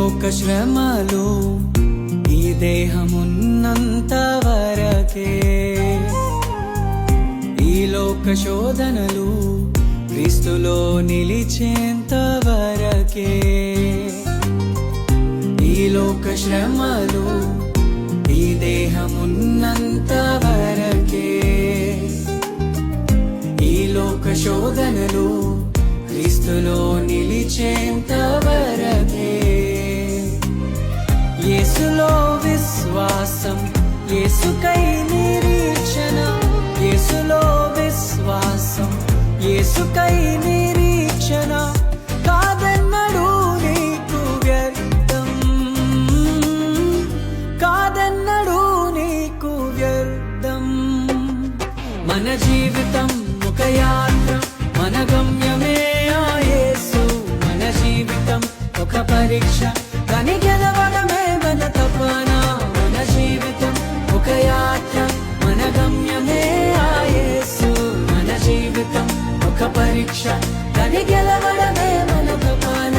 లోక శ్రమలు ఈ దేహమున్నంత వరకే, ఈ లోక శోధనలు క్రీస్తులో నిలిచేంత వరకే. ఈ లోక శ్రమలు ఈ దేహమున్నంత వరకే, ఈ లోక శోధనలు క్రీస్తులో నిలిచేంత వరకే. యేసులో విశ్వాసం, యేసుకై నిరీక్షణ, యేసులో విశ్వాసం, యేసుకై నిరీక్షణ కాదన్నడు నీకు వ్యర్థం, కాదన్నడు నీకు వ్యర్థం. మన జీవితం ఒక యాత్ర, మన గమ్యమే ఆ యేసు. మన జీవితం ఒక పరీక్ష, దాని గెలవడమే మన తపన. మన జీవితం ఒక యాత్ర, మన గమ్యమే ఆ యేసు. మన జీవితం ఒక పరీక్ష, దాని గెలవడమే మన తపన.